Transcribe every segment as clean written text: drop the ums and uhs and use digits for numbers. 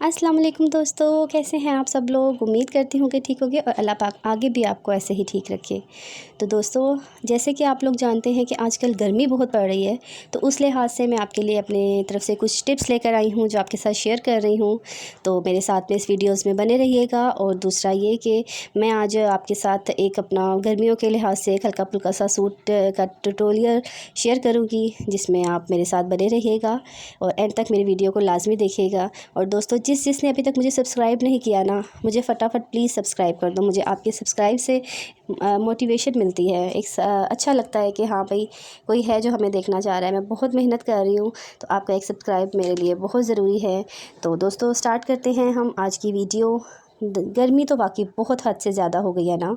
अस्सलाम वालेकुम दोस्तों, कैसे हैं आप सब लोग। उम्मीद करती हूँ कि ठीक होगे और अल्लाह पाक आगे भी आपको ऐसे ही ठीक रखे। तो दोस्तों, जैसे कि आप लोग जानते हैं कि आजकल गर्मी बहुत पड़ रही है, तो उस लिहाज से मैं आपके लिए अपने तरफ से कुछ टिप्स लेकर आई हूँ जो आपके साथ शेयर कर रही हूँ। तो मेरे साथ में इस वीडियोज़ में बने रहिएगा। और दूसरा ये कि मैं आज आपके साथ एक अपना गर्मियों के लिहाज से एक हल्का फुल्का सा सूट का ट्यूटोरियल शेयर करूँगी, जिसमें आप मेरे साथ बने रहिएगा और एंड तक मेरी वीडियो को लाजमी देखिएगा। और दोस्तों, जिसने अभी तक मुझे सब्सक्राइब नहीं किया ना, मुझे फटाफट प्लीज़ सब्सक्राइब कर दो। मुझे आपके सब्सक्राइब से मोटिवेशन मिलती है, एक अच्छा लगता है कि हाँ भाई, कोई है जो हमें देखना चाह रहा है। मैं बहुत मेहनत कर रही हूँ, तो आपका एक सब्सक्राइब मेरे लिए बहुत ज़रूरी है। तो दोस्तों, स्टार्ट करते हैं हम आज की वीडियो। गर्मी तो वाकई बहुत हद से ज़्यादा हो गई है ना।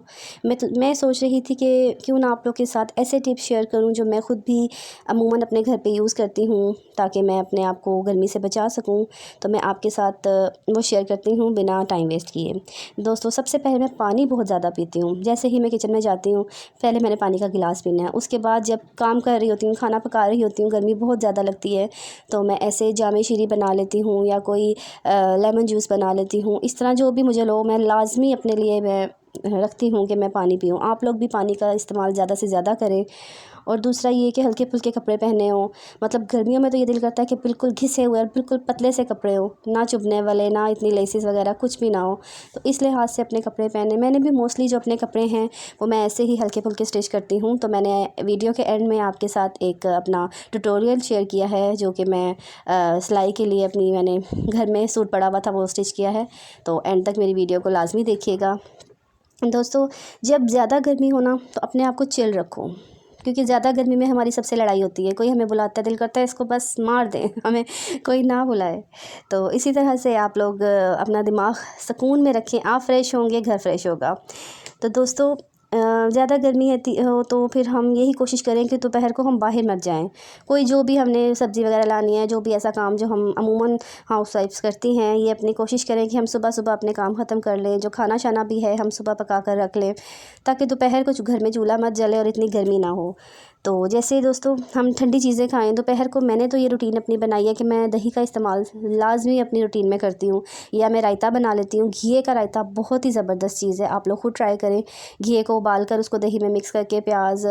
मैं सोच रही थी कि क्यों ना आप लोग के साथ ऐसे टिप्स शेयर करूं जो मैं ख़ुद भी अमूमन अपने घर पे यूज़ करती हूं, ताकि मैं अपने आप को गर्मी से बचा सकूं। तो मैं आपके साथ वो शेयर करती हूं बिना टाइम वेस्ट किए। दोस्तों, सबसे पहले मैं पानी बहुत ज़्यादा पीती हूँ। जैसे ही मैं किचन में जाती हूँ, पहले मैंने पानी का गिलास पीना है। उसके बाद जब काम कर रही होती हूँ, खाना पका रही होती हूँ, गर्मी बहुत ज़्यादा लगती है, तो मैं ऐसे जामे शीरी बना लेती हूँ या कोई लेमन जूस बना लेती हूँ। इस तरह जो भी मुझे लो, मैं लाजमी अपने लिए मैं रखती हूँ कि मैं पानी पीऊँ। आप लोग भी पानी का इस्तेमाल ज़्यादा से ज़्यादा करें। और दूसरा ये कि हल्के फुल्के कपड़े पहने हों। मतलब गर्मियों में तो ये दिल करता है कि बिल्कुल घिसे हुए और बिल्कुल पतले से कपड़े हो, ना चुभने वाले, ना इतनी लेसिस वगैरह कुछ भी ना हो। तो इस लिहाज से अपने कपड़े पहने। मैंने भी मोस्टली जो अपने कपड़े हैं वो मैं ऐसे ही हल्के फुल्के स्टिच करती हूँ। तो मैंने वीडियो के एंड में आपके साथ एक अपना ट्यूटोरियल शेयर किया है, जो कि मैं सिलाई के लिए अपनी मैंने घर में सूट पड़ा हुआ था वो स्टिच किया है। तो एंड तक मेरी वीडियो को लाजमी देखिएगा। दोस्तों, जब ज़्यादा गर्मी हो ना, तो अपने आप को चिल रखो, क्योंकि ज़्यादा गर्मी में हमारी सबसे लड़ाई होती है। कोई हमें बुलाता है, दिल करता है इसको बस मार दें, हमें कोई ना बुलाए। तो इसी तरह से आप लोग अपना दिमाग सुकून में रखें। आप फ्रेश होंगे, घर फ्रेश होगा। तो दोस्तों, ज़्यादा गर्मी हो तो फिर हम यही कोशिश करें कि दोपहर को हम बाहर मत जाएं। कोई जो भी हमने सब्ज़ी वगैरह लानी है, जो भी ऐसा काम जो हम अमूमन हाउस वाइफ्स करती हैं, ये अपनी कोशिश करें कि हम सुबह सुबह अपने काम ख़त्म कर लें। जो खाना शाना भी है हम सुबह पका कर रख लें, ताकि दोपहर को घर में चूल्हा मत जले और इतनी गर्मी ना हो। तो जैसे दोस्तों, हम ठंडी चीज़ें खाएं दोपहर को। मैंने तो ये रूटीन अपनी बनाई है कि मैं दही का इस्तेमाल लाजमी अपनी रूटीन में करती हूँ, या मैं रायता बना लेती हूँ। घिए का रायता बहुत ही ज़बरदस्त चीज़ है, आप लोग खुद ट्राई करें। घिए को उबाल कर उसको दही में मिक्स करके प्याज,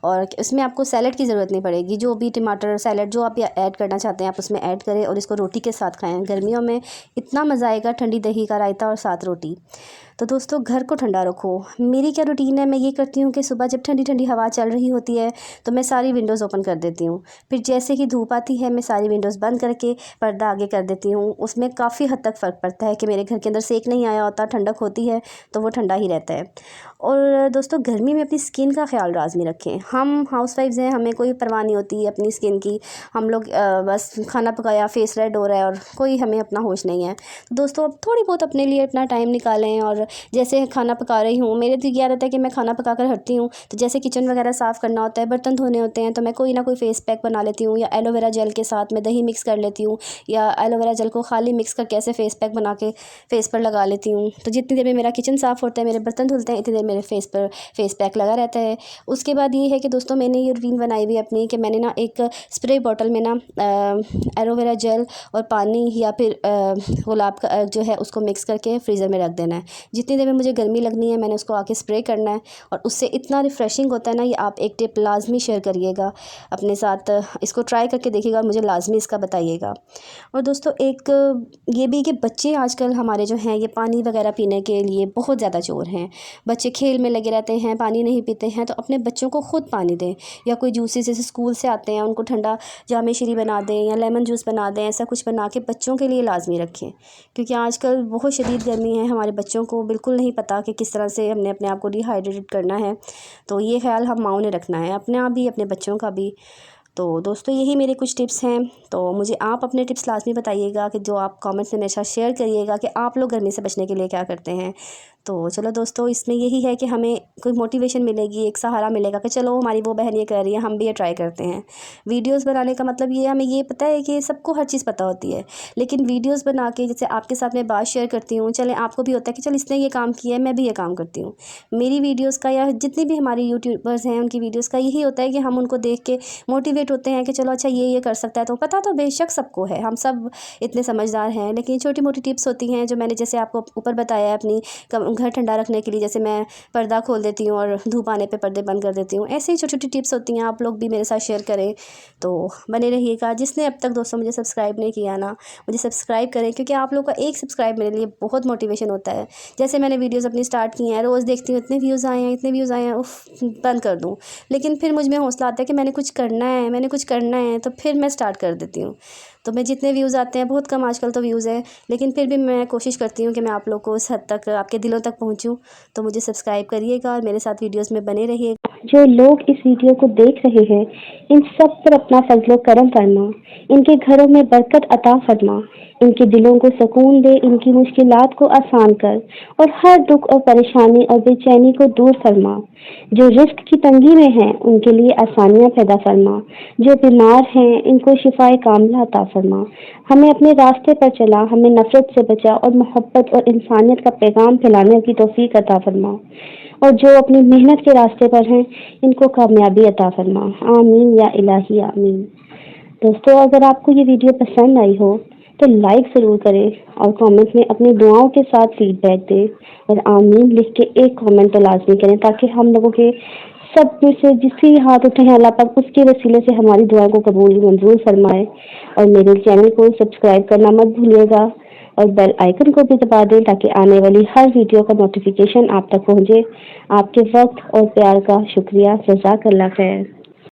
और इसमें आपको सैलड की ज़रूरत नहीं पड़ेगी। जो भी टमाटर सैलड जो आप ऐड करना चाहते हैं आप उसमें ऐड करें, और इसको रोटी के साथ खाएँ। गर्मियों में इतना मज़ा आएगा, ठंडी दही का रायता और साथ रोटी। तो दोस्तों, घर को ठंडा रखो। मेरी क्या रूटीन है, मैं ये करती हूँ कि सुबह जब ठंडी ठंडी हवा चल रही होती है, तो मैं सारी विंडोज़ ओपन कर देती हूँ। फिर जैसे ही धूप आती है, मैं सारी विंडोज़ बंद करके पर्दा आगे कर देती हूँ। उसमें काफ़ी हद तक फ़र्क पड़ता है कि मेरे घर के अंदर सेक नहीं आया होता, ठंडक होती है, तो वो ठंडा ही रहता है। और दोस्तों, गर्मी में अपनी स्किन का ख्याल लाज़मी रखें। हम हाउसवाइफ्स हैं, हमें कोई परवाह नहीं होती अपनी स्किन की। हम लोग बस खाना पकाया, फेस रेड हो रहा है और कोई हमें अपना होश नहीं है। तो दोस्तों, अब थोड़ी बहुत अपने लिए अपना टाइम निकालें। और जैसे खाना पका रही हूँ, मेरे तो ये आदत है कि मैं खाना पका कर हटती हूँ, तो जैसे किचन वगैरह साफ़ करना होता है, बर्तन धोने होते हैं, तो मैं कोई ना कोई फेस पैक बना लेती हूँ, या एलोवेरा जेल के साथ मैं दही मिक्स कर लेती हूँ, या एलोवेरा जेल को खाली मिक्स करके ऐसे फेस पैक बना के फेस पर लगा लेती हूँ। तो जितनी देर में मेरा किचन साफ़ होता है, मेरे बर्तन धुलते हैं, इतनी देर मेरे फेस पर फेस पैक लगा रहता है। उसके बाद ये है कि दोस्तों, मैंने ये रूटीन बनाई हुई अपनी कि मैंने ना एक स्प्रे बॉटल में ना एलोवेरा जेल और पानी, या फिर गुलाब का जो है उसको मिक्स करके फ्रीज़र में रख देना है। जितनी देर में मुझे गर्मी लगनी है, मैंने उसको आके स्प्रे करना है, और उससे इतना रिफ़्रेशिंग होता है ना। ये आप एक टिप लाजमी शेयर करिएगा अपने साथ, इसको ट्राई करके देखिएगा और मुझे लाजमी इसका बताइएगा। और दोस्तों, एक ये भी कि बच्चे आजकल हमारे जो हैं, ये पानी वगैरह पीने के लिए बहुत ज़्यादा चोर हैं। बच्चे खेल में लगे रहते हैं, पानी नहीं पीते हैं। तो अपने बच्चों को ख़ुद पानी दें, या कोई जूसेस जैसे स्कूल से आते हैं उनको ठंडा जामे शीरी बना दें, या लेमन जूस बना दें। ऐसा कुछ बना के बच्चों के लिए लाजमी रखें, क्योंकि आजकल बहुत शदीद गर्मी है। हमारे बच्चों को बिल्कुल नहीं पता कि किस तरह से हमने अपने आप को डिहाइड्रेटेड करना है। तो ये ख्याल हम माँओं ने रखना है, अपना भी अपने बच्चों का भी। तो दोस्तों, यही मेरे कुछ टिप्स हैं। तो मुझे आप अपने टिप्स लाजमी बताइएगा, कि जो आप कमेंट्स में मेरे साथ शेयर करिएगा कि आप लोग गर्मी से बचने के लिए क्या करते हैं। तो चलो दोस्तों, इसमें यही है कि हमें कोई मोटिवेशन मिलेगी, एक सहारा मिलेगा कि चलो हमारी वो बहन ये कर रही है, हम भी ये ट्राई करते हैं। वीडियोस बनाने का मतलब ये, हमें ये पता है कि सबको हर चीज़ पता होती है, लेकिन वीडियोस बना के जैसे आपके साथ मैं बात शेयर करती हूँ, चले आपको भी होता है कि चल इसने ये काम किया है, मैं भी ये काम करती हूँ। मेरी वीडियोज़ का या जितने भी हमारे यूट्यूबर्स हैं उनकी वीडियोज़ का यही होता है कि हम उनको देख के मोटिवेट होते हैं कि चलो अच्छा ये कर सकता है। तो पता तो बेशक सबको है, हम सब इतने समझदार हैं, लेकिन छोटी मोटी टिप्स होती हैं जो मैंने जैसे आपको ऊपर बताया है अपनी घर ठंडा रखने के लिए, जैसे मैं पर्दा खोल देती हूँ और धूप आने पे पर्दे बंद कर देती हूँ। ऐसे ही छोटी छोटी टिप्स होती हैं, आप लोग भी मेरे साथ शेयर करें तो बने रहिएगा। जिसने अब तक दोस्तों मुझे सब्सक्राइब नहीं किया ना, मुझे सब्सक्राइब करें, क्योंकि आप लोग का एक सब्सक्राइब मेरे लिए बहुत मोटिवेशन होता है। जैसे मैंने वीडियोज़ अपनी स्टार्ट की हैं, रोज़ देखती हूँ इतने व्यूज़ आए हैं, इतने व्यूज़ आए हैं, उफ बंद कर दूँ। लेकिन फिर मुझ में हौसला आता है कि मैंने कुछ करना है, मैंने कुछ करना है, तो फिर मैं स्टार्ट कर देती हूँ। तो मैं जितने व्यूज़ आते हैं, बहुत कम आजकल तो व्यूज़ है, लेकिन फिर भी मैं कोशिश करती हूँ कि मैं आप लोग को उस हद तक आपके दिलों तक पहुँचूँ। तो मुझे सब्सक्राइब करिएगा और मेरे साथ वीडियोज़ में बने रहिएगा। जो लोग इस वीडियो को देख रहे हैं, इन सब पर अपना फजलो करम फरमा, इनके घरों में बरकत अता फरमा, इनके दिलों को सुकून दे, इनकी मुश्किलात को आसान कर और हर दुख और परेशानी और बेचैनी को दूर फरमा। जो रिस्क की तंगी में हैं उनके लिए आसानियां पैदा फरमा, जो बीमार हैं इनको शिफाए कामिला अता फरमा। हमें अपने रास्ते पर चला, हमें नफरत से बचा और मोहब्बत और इंसानियत का पैगाम फैलाने की तौफीक अता फरमा। और जो अपनी मेहनत के रास्ते पर हैं इनको कामयाबी अता फरमा। आमीन या इलाही आमीन। दोस्तों, अगर आपको ये वीडियो पसंद आई हो तो लाइक ज़रूर करें और कमेंट में अपनी दुआओं के साथ फीडबैक दें और आमीन लिख के एक कमेंट तो लाजमी करें, ताकि हम लोगों के सब में से जिसके हाथ उठे हैं अल्लाह पाक उसके वसीले से हमारी दुआ को कबूल मंजूर फरमाए। और मेरे चैनल को सब्सक्राइब करना मत भूलिएगा और बेल आइकन को भी दबा दें ताकि आने वाली हर वीडियो का नोटिफिकेशन आप तक पहुंचे। आपके वक्त और प्यार का शुक्रिया। जज़ाकल्लाह खैर।